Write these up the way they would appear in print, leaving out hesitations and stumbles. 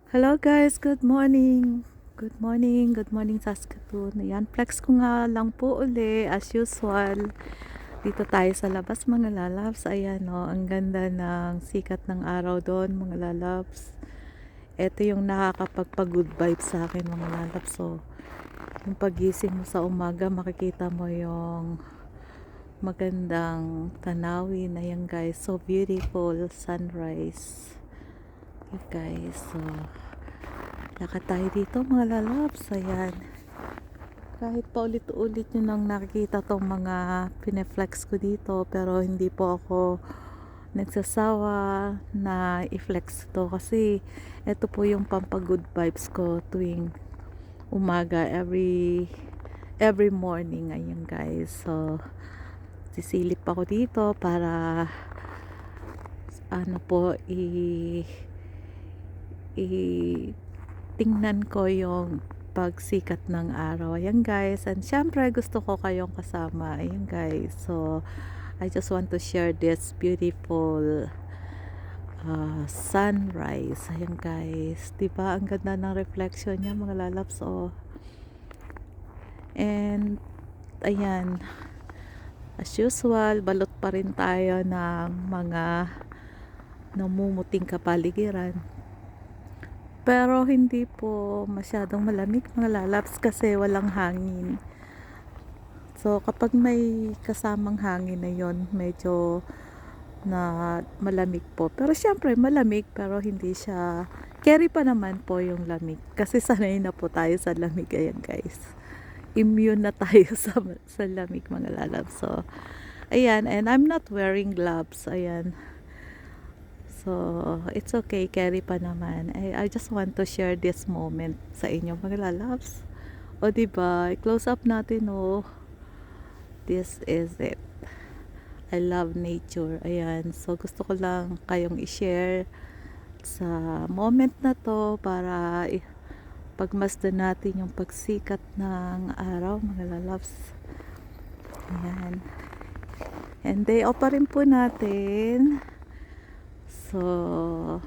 Hello guys, good morning. Good morning Saskatoon. Ayan, flex ko nga lang po uli as usual. Dito tayo sa labas mga lalabs. Ayan o, ang ganda ng sikat ng araw doon mga lalabs. Ito yung nakakapagpa-good vibes sa akin mga lalabs. So, yung pagising mo sa umaga, makikita mo yung magandang tanawin. Ayan guys, so beautiful sunrise. Ayan guys, so lakad tayo dito mga lalabs. Ayan, kahit pa ulit-ulit nyo nang nakikita tong mga pineflex ko dito, pero hindi po ako nagsasawa na i-flex to kasi ito po yung pampagood vibes ko tuwing umaga, every morning. Ayan guys, so sisilip ako dito para ano po i tingnan ko yung pagsikat ng araw. Ayan guys, and syempre gusto ko kayong kasama. Ayan guys, so I just want to share this beautiful sunrise. Ayan guys, diba ang ganda ng reflection niya mga lalabs. Oh, and ayan, as usual, balot pa rin tayo ng mga namumuting kapaligiran. Pero hindi po masyadong malamig mga lalabs kasi walang hangin. So kapag may kasamang hangin na yon, medyo na malamig po. Pero syempre malamig pero hindi siya carry pa naman po yung lamig. Kasi sanay na po tayo sa lamig. Ayan guys. Immune na tayo sa lamig mga lalabs. So ayan, and I'm not wearing gloves. Ayan. So, it's okay, carry pa naman. I just want to share this moment sa inyo mga lalabs. O diba, close up natin oh. This is it. I love nature. Ayan, so gusto ko lang kayong i-share sa moment na to para pagmasdan natin yung pagsikat ng araw mga lalabs. Ayan. And day off pa rin po natin. So,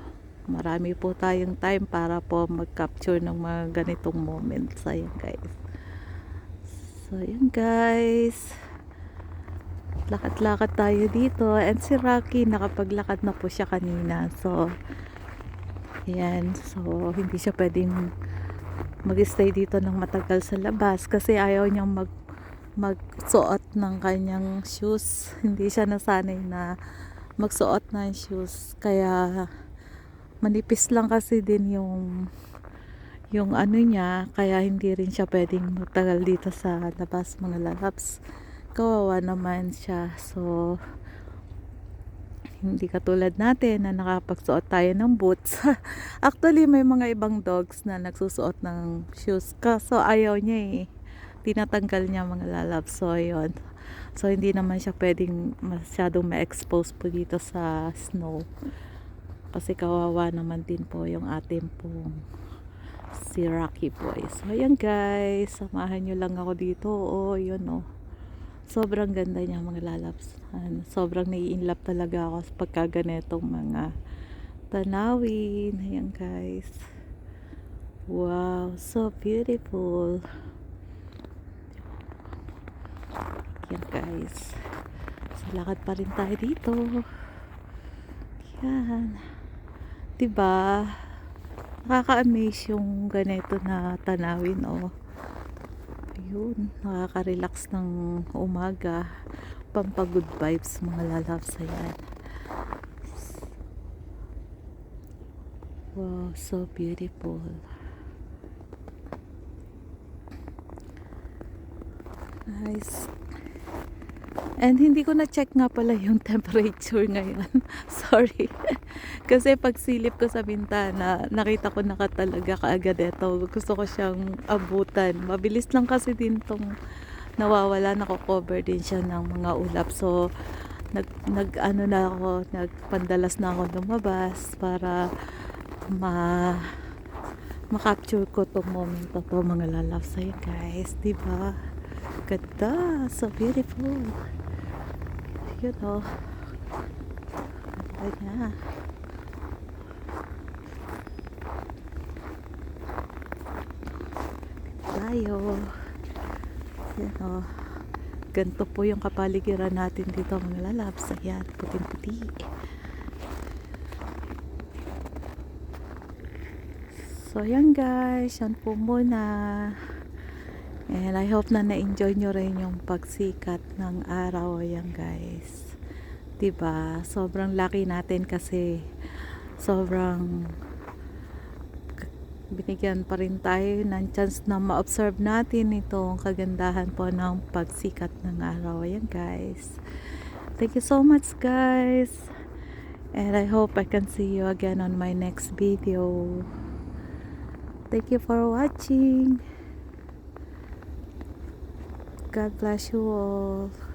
marami po tayong time para po mag-capture ng mga ganitong moments. Ayan guys. So, ayan guys. Lakad-lakad tayo dito. And si Rocky, nakapaglakad na po siya kanina. So, ayan. So, hindi siya pwedeng mag-stay dito ng matagal sa labas kasi ayaw niyang magsuot ng kanyang shoes. Hindi siya nasanay na magsuot ng shoes, kaya manipis lang kasi din yung ano niya, kaya hindi rin siya pwedeng magtagal dito sa labas mga lalabs. Kawawa naman siya. So hindi katulad natin na nakapagsuot tayo ng boots. Actually may mga ibang dogs na nagsusuot ng shoes kaso ayaw niya tinatanggal niya mga lalabs. So ayun, so hindi naman siya pwedeng masyadong ma-expose po dito sa snow kasi kawawa naman din po yung ating pong si Rocky Boy. So ayan guys, samahan nyo lang ako dito. Oh, yun oh, sobrang ganda niya mga lalabs. Sobrang nai-inlove talaga ako sa pagkaganetong mga tanawin. Ayan guys, wow, so beautiful. Yan guys, so lakad pa rin tayo dito. Yan, diba nakaka-amaze yung ganito na tanawin oh. Ayun, nakaka-relax ng umaga, pampagood vibes mga lalabs. Ayan, wow, so beautiful. Nice. And hindi ko na-check nga pala yung temperature ngayon. Sorry. Kasi pag silip ko sa bintana, nakita ko na talaga kaagad ito. Gusto ko siyang abutan. Mabilis lang kasi din tong nawawala. Nako-cover din siya ng mga ulap. So, ano na ako, nagpandalas na ako lumabas para ma-capture ko tong moment na to mga lalabs. Ayun guys, diba? Ganda. So beautiful. Yun o. Ganda niya. tayo. Yan o. Ganito po yung kapaligiran natin dito mga lalabs. Ayan, puting-puti. So yan guys, yan po muna. And I hope na na-enjoy nyo rin yung pagsikat ng araw. Ayan guys. Diba? Sobrang lucky natin kasi sobrang binigyan pa rin tayo ng chance na ma-observe natin itong kagandahan po ng pagsikat ng araw. Ayan guys. Thank you so much guys. And I hope I can see you again on my next video. Thank you for watching. God bless you all.